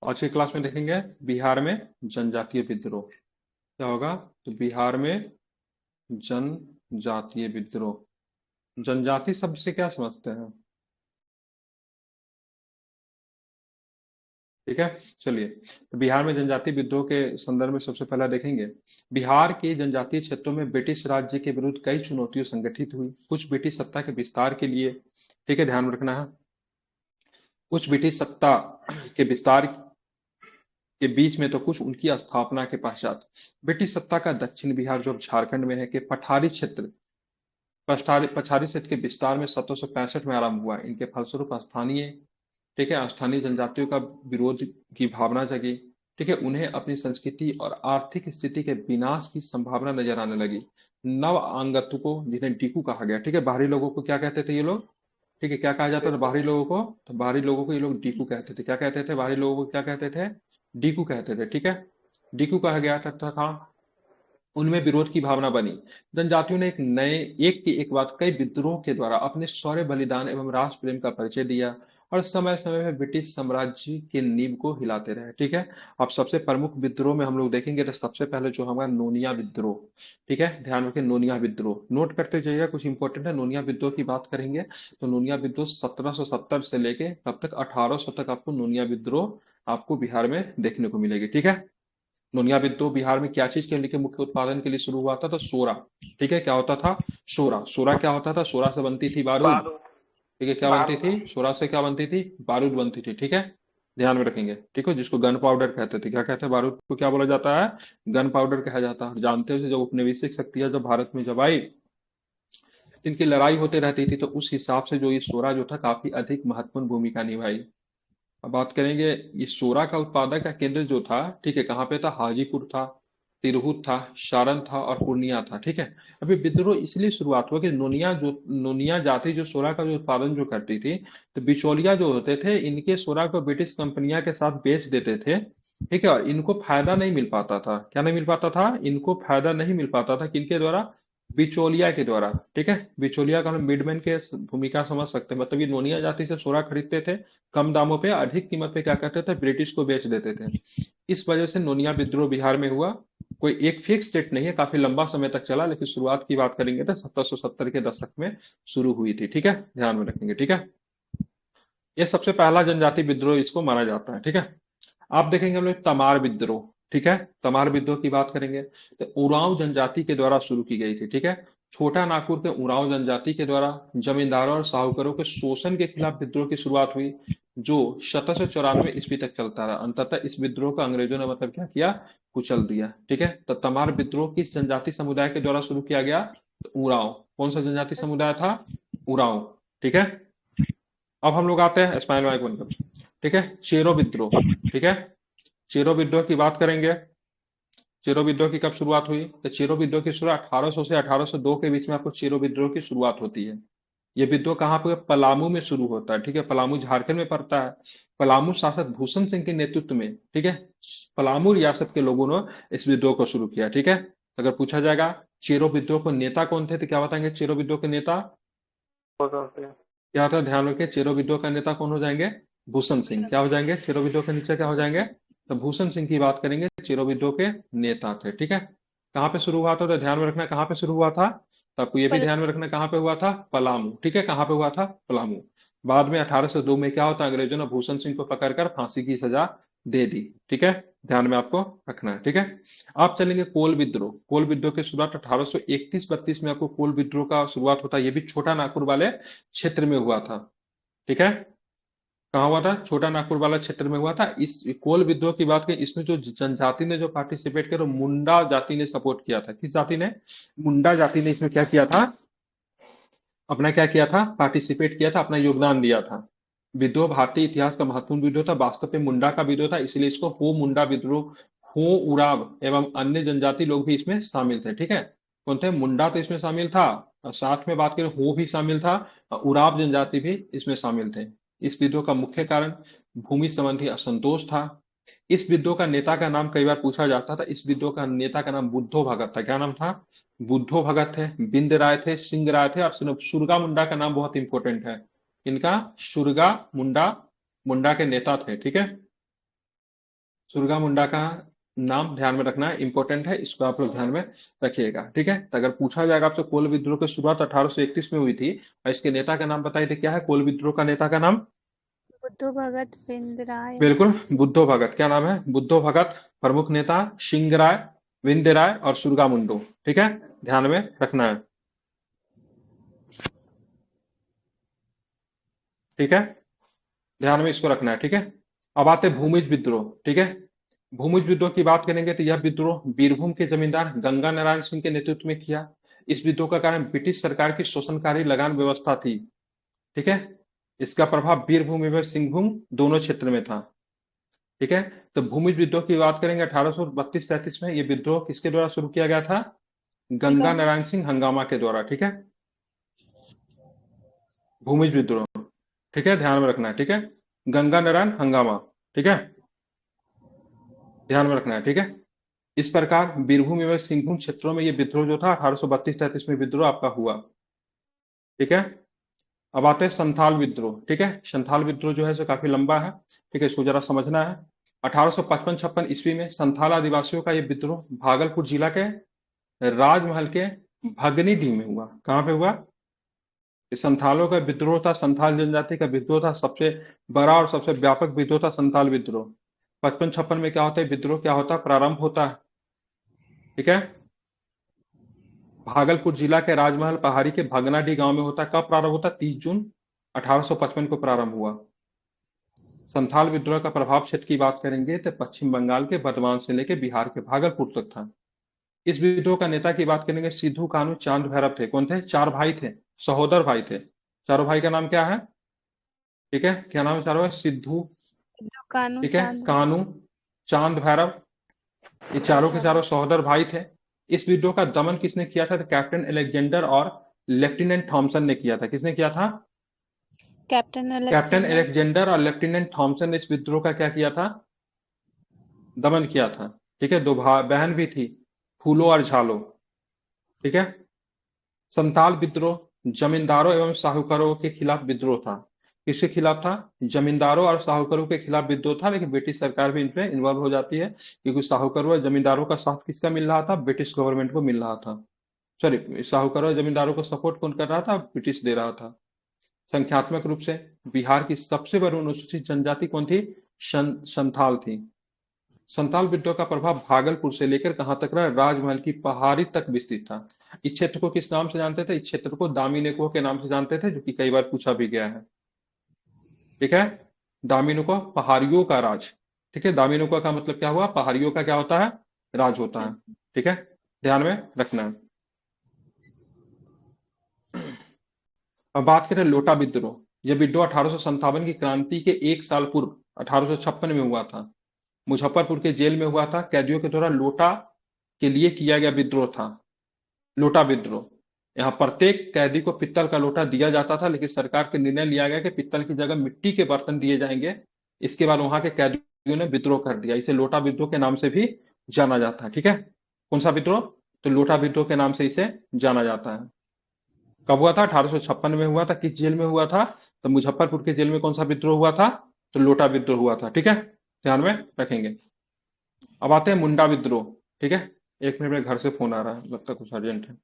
आज की क्लास में देखेंगे बिहार में जनजातीय विद्रोह क्या होगा। तो बिहार में जनजातीय विद्रोह, जनजाति शब्द से क्या समझते हैं? ठीक है, चलिए। तो बिहार में जनजातीय विद्रोह के संदर्भ में सबसे पहला देखेंगे। बिहार के जनजातीय क्षेत्रों में ब्रिटिश राज्य के विरुद्ध कई चुनौतियां संगठित हुई। कुछ ब्रिटिश सत्ता के विस्तार के लिए, ठीक है, ध्यान में रखना है। कुछ ब्रिटिश सत्ता के विस्तार के बीच में तो कुछ उनकी स्थापना के पश्चात। ब्रिटिश सत्ता का दक्षिण बिहार जो अब झारखंड में है के पठारी क्षेत्र के विस्तार में 1765 में आरंभ हुआ। इनके फलस्वरूप स्थानीय, ठीक है, स्थानीय जनजातियों का विरोध की भावना जगी। ठीक है, उन्हें अपनी संस्कृति और आर्थिक स्थिति के विनाश की संभावना नजर आने लगी। नव आगंतुकों, जिन्हें डीकू कहा गया, ठीक है, बाहरी लोगों को क्या कहते थे ये लोग? ठीक है, क्या कहा जाता था बाहरी लोगों को? तो बाहरी लोगों को ये लोग डीकू कहते थे। क्या कहते थे बाहरी लोगों को? क्या कहते थे? डीकू कहते थे। ठीक है, डीकू कहा गया था। उनमें विरोध की भावना बनी। जनजातियों ने एक की एक बात कई विद्रोह के द्वारा अपने शौर्य, बलिदान एवं राष्ट्र प्रेम का परिचय दिया और समय समय में ब्रिटिश साम्राज्य के नींव को हिलाते रहे। ठीक है, अब सबसे प्रमुख विद्रोह में हम लोग देखेंगे तो सबसे पहले जो हमारा नोनिया विद्रोह। ठीक है, ध्यान रखें, नोनिया विद्रोह नोट करते जाइएगा, कुछ इंपॉर्टेंट है। नोनिया विद्रोह की बात करेंगे तो नोनिया विद्रोह 1770 से लेके तब तक 1800 तक आपको नोनिया विद्रोह आपको बिहार में देखने को मिलेगी। ठीक है, नोनिया विद्रोह बिहार में क्या चीज के लिए मुख्य उत्पादन के लिए शुरू हुआ था? तो सोरा। ठीक है, क्या होता था? सोरा। सोरा क्या होता था? सोरा से बनती थी बारूद। बारूद। ठीक है, क्या बनती बारूद। थी? सोरा से क्या बनती थी? बारूद बनती थी। ठीक है, ध्यान में रखेंगे। ठीक है, जिसको गन पाउडर कहते थे। क्या कहते हैं? बारूद को क्या बोला जाता है? गन पाउडर कहा जाता है। जानते हो जब औपनिवेशिक शक्तियां जब भारत में जब आई, इनकी लड़ाई होते रहती थी, तो उस हिसाब से जो ये सोरा जो था काफी अधिक महत्वपूर्ण भूमिका निभाई। अब बात करेंगे, ये सोरा का उत्पादक का केंद्र जो था, ठीक है, कहाँ पे था? हाजीपुर था, तिरहुत था, सारण था और पूर्णिया था। ठीक है, अभी विद्रोह इसलिए शुरुआत हुआ कि नोनिया जाति जो सोरा का जो उत्पादन जो करती थी, तो बिचौलिया जो होते थे, इनके सोरा को ब्रिटिश कंपनियां के साथ बेच देते थे। ठीक है, और इनको फायदा नहीं मिल पाता था। क्या नहीं मिल पाता था? इनको फायदा नहीं मिल पाता था, किनके द्वारा? बिचौलिया के द्वारा। ठीक है, बिचौलिया का हम मिडमैन के भूमिका समझ सकते हैं। मतलब ये नोनिया जाति से सोरा खरीदते थे, कम दामों पे, अधिक कीमत पे क्या करते थे? ब्रिटिश को बेच देते थे। इस वजह से नोनिया विद्रोह बिहार में हुआ। कोई एक फिक्स डेट नहीं है, काफी लंबा समय तक चला, लेकिन शुरुआत की बात करेंगे तो 1770 के दशक में शुरू हुई थी। ठीक है, ध्यान में रखेंगे। ठीक है, ये सबसे पहला जनजाति विद्रोह इसको माना जाता है। ठीक है, आप देखेंगे हम लोग तमार विद्रोह। ठीक है, तमार विद्रोह की बात करेंगे तो उरांव जनजाति के द्वारा शुरू की गई थी। ठीक है, छोटा नागपुर के उरांव जनजाति के द्वारा जमींदारों और साहूकारों के शोषण के खिलाफ विद्रोह की शुरुआत हुई, जो 1794 ईस्वी तक चलता रहा। अंततः इस विद्रोह को अंग्रेजों ने मतलब क्या किया? कुचल दिया। ठीक है, तो तमार विद्रोह किस जनजाति समुदाय के द्वारा शुरू किया गया? तो उरांव। कौन सा जनजाति समुदाय था? उरांव। ठीक है, अब हम लोग आते हैं स्माइल माइक बनकर। ठीक है, चेरो विद्रोह। ठीक है, चेरो विद्रोह की बात करेंगे। चेरो विद्रोह की कब शुरुआत हुई? तो चेरो विद्रोह की शुरुआत 1800 से 1802 के बीच में आपको चेरो विद्रोह की शुरुआत होती है। ये विद्रोह कहाँ पे? पलामू में शुरू होता है। ठीक है, पलामू झारखंड में पड़ता है। पलामू शासक भूषण सिंह के नेतृत्व में, ठीक है, पलामू रियासत के लोगों ने इस विद्रोह को शुरू किया। ठीक है, अगर पूछा जाएगा चेरो विद्रोह को नेता कौन थे, तो क्या बताएंगे? चेरो विद्रोह के नेता हो सकते हैं। क्या होता है? ध्यान रखिए, चेरो विद्रोह का नेता कौन हो जाएंगे? भूषण सिंह। क्या हो जाएंगे? चेरो विद्रोह के नीचे क्या हो जाएंगे? तो भूषण सिंह की बात करेंगे, चेरो विद्रोह के नेता थे। ठीक है, कहाँ पे शुरू हुआ था? तो ध्यान में रखना कहाँ पे शुरू हुआ था। तो आपको ये भी पल ध्यान में रखना कहाँ पे हुआ था? पलामू। ठीक है, कहाँ पे हुआ था? पलामू। बाद में 1802 में क्या होता है? अंग्रेजों ने भूषण सिंह को पकड़कर फांसी की सजा दे दी। ठीक है, ध्यान में आपको रखना है। ठीक है, आप चलेंगे कोल विद्रोह। कोल विद्रोह की शुरुआत 1831-32 में आपको कोल विद्रोह का शुरुआत होता है। ये भी छोटा नागपुर वाले क्षेत्र में हुआ था। ठीक है, कहाँ हुआ था? छोटा नागपुर वाला क्षेत्र में हुआ था। इस कोल विद्रोह की बात करें, इसमें जो जनजाति ने जो पार्टिसिपेट किया, वो मुंडा जाति ने सपोर्ट किया था। किस जाति ने? मुंडा जाति ने इसमें क्या किया था? अपना क्या किया था? पार्टिसिपेट किया था, अपना योगदान दिया था। विद्रोह भारतीय इतिहास का महत्वपूर्ण विद्रोह था, वास्तव में मुंडा का विद्रोह था, इसलिए इसको हो मुंडा विद्रोह, हो उराव एवं अन्य जनजाति लोग भी इसमें शामिल थे। ठीक है, कौन थे? मुंडा तो इसमें शामिल था, और साथ में बात करें हो भी शामिल था, और उराव जनजाति भी इसमें शामिल थे। इस विद्रोह का मुख्य कारण भूमि संबंधी असंतोष था। इस विद्रोह का नेता का नाम कई बार पूछा जाता था। इस विद्रोह का नेता का नाम बुद्धो भगत था। क्या नाम था? बुद्धो भगत थे, बिंद राय थे, सिंह राय थे, और सुरगा मुंडा का नाम बहुत इंपॉर्टेंट है। इनका सुरगा मुंडा, मुंडा के नेता थे। ठीक है, सुरगा मुंडा का नाम ध्यान में रखना है, इंपॉर्टेंट है, इसको आप लोग ध्यान में रखिएगा, ठीक है। तो अगर पूछा जाएगा आपसे कोल विद्रोह की शुरुआत 1831 में हुई थी और इसके नेता का नाम बताइए, तो क्या है कोल विद्रोह का नेता का नाम? बुद्धू भगत विंद्राय। बिल्कुल, बुद्धो भगत। क्या नाम है? बुद्धो भगत। प्रमुख नेता शिंगराय, विंध्यराय और सुरगा मुंडू, ठीक है, ध्यान में रखना है, ठीक है, ध्यान में इसको रखना है, ठीक है। अब आते हैं भूमिज विद्रोह, ठीक है। भूमिज विद्रोह की बात करेंगे तो यह विद्रोह बीरभूम के जमींदार गंगा नारायण सिंह के नेतृत्व में किया। इस विद्रोह का कारण ब्रिटिश सरकार की शोषणकारी लगान व्यवस्था थी, ठीक है। इसका प्रभाव बीरभूम एवं सिंहभूम दोनों क्षेत्र में था, ठीक है। तो भूमिज विद्रोह की बात करेंगे 1832-33 में, यह विद्रोह किसके द्वारा शुरू किया गया था? गंगा नारायण सिंह हंगामा के द्वारा, ठीक है, भूमिज विद्रोह, ठीक है, ध्यान में रखना है, ठीक है, गंगा नारायण हंगामा, ठीक है, ध्यान में रखना है, ठीक है। इस प्रकार बीरभूम एवं सिंहभूम क्षेत्रों में यह विद्रोह जो था 1832-33 में विद्रोह आपका हुआ, ठीक है। अब आते हैं संथाल विद्रोह, ठीक है। संथाल विद्रोह जो है सो काफी लंबा है, ठीक है, इसको जरा समझना है। 1855-56 ईस्वी में संथाल आदिवासियों का यह विद्रोह भागलपुर जिला के राजमहल के भगनीडीह में हुआ। कहाँ पे हुआ? ये संथालों का विद्रोह था, संथाल जनजाति का विद्रोह था, सबसे बड़ा और सबसे व्यापक विद्रोह था संथाल विद्रोह। 55-56 में क्या होता है? विद्रोह क्या होता है? प्रारंभ होता है, ठीक है, भागलपुर जिला के राजमहल पहाड़ी के भगनाडीह गांव में होता है। कब प्रारंभ होता है? 30 जून 1855 को प्रारंभ हुआ। संथाल विद्रोह का प्रभाव क्षेत्र की बात करेंगे तो पश्चिम बंगाल के बर्धमान से लेकर बिहार के भागलपुर तक था। इस विद्रोह का नेता की बात करेंगे, सिद्धू कानू चांद भैरव थे। कौन थे? चार भाई थे, सहोदर भाई थे। चारों भाई का नाम क्या है? ठीक है, क्या नाम है चारों? सिद्धू, सिद्धू कानू ठीक है, चांद कानू, चांद भैरव, ये चारों के चारों सहोदर भाई थे। इस विद्रोह का दमन किसने किया था? तो कैप्टन अलेक्जेंडर और लेफ्टिनेंट थॉमसन ने किया था। किसने किया था? Captain captain Alexander. अलेक्जेंडर और लेफ्टिनेंट थॉमसन ने इस विद्रोह का क्या किया था? दमन किया था, ठीक है। दो बहन भी थी, फूलो और झालो, ठीक है। संताल विद्रोह जमींदारों एवं साहूकारों के खिलाफ विद्रोह था। किसके खिलाफ था? जमींदारों और साहूकारों के खिलाफ विद्रोह था, लेकिन ब्रिटिश सरकार भी इनमें इन्वॉल्व हो जाती है, क्योंकि साहूकारों और जमींदारों का साथ किसका मिल रहा था? ब्रिटिश गवर्नमेंट को मिल रहा था। सॉरी, साहूकारों और जमींदारों को सपोर्ट कौन कर रहा था? ब्रिटिश दे रहा था। संख्यात्मक रूप से बिहार की सबसे बड़ी अनुसूचित जनजाति कौन थी? संथाल थी। संथाल विद्रोह का प्रभाव भागलपुर से लेकर कहां तक रहा? राजमहल की पहाड़ी तक विस्तृत था। इस क्षेत्र को किस नाम से जानते थे? इस क्षेत्र को दामिनेको के नाम से जानते थे, जो कि कई बार पूछा भी गया है, ठीक है। दामिनेको पहाड़ियों का राज, ठीक है। दामिनेको का मतलब क्या हुआ? पहाड़ियों का क्या होता है? राज होता है, ठीक है, ध्यान में रखना है। अब बात करें लोटा विद्रोह। यह विद्रोह 1857 की क्रांति के एक साल पूर्व 1856 में हुआ था। मुजफ्फरपुर के जेल में हुआ था। कैदियों के द्वारा लोटा के लिए किया गया विद्रोह था, लोटा विद्रोह। यहाँ प्रत्येक कैदी को पित्तल का लोटा दिया जाता था, लेकिन सरकार के निर्णय लिया गया कि पित्तल की जगह मिट्टी के बर्तन दिए जाएंगे। इसके बाद वहां के कैदियों ने विद्रोह कर दिया। इसे लोटा विद्रोह के नाम से भी जाना जाता है, ठीक है। कौन सा विद्रोह? तो लोटा विद्रोह के नाम से इसे जाना जाता है। कब हुआ था? 1856 में हुआ था। किस जेल में हुआ था? तो मुजफ्फरपुर के जेल में कौन सा विद्रोह हुआ था? तो लोटा विद्रोह हुआ था, ठीक है, ध्यान में रखेंगे। अब आते हैं मुंडा विद्रोह, ठीक है। एक मिनट, मेरे घर से फोन आ रहा है, लगता है कुछ अर्जेंट है।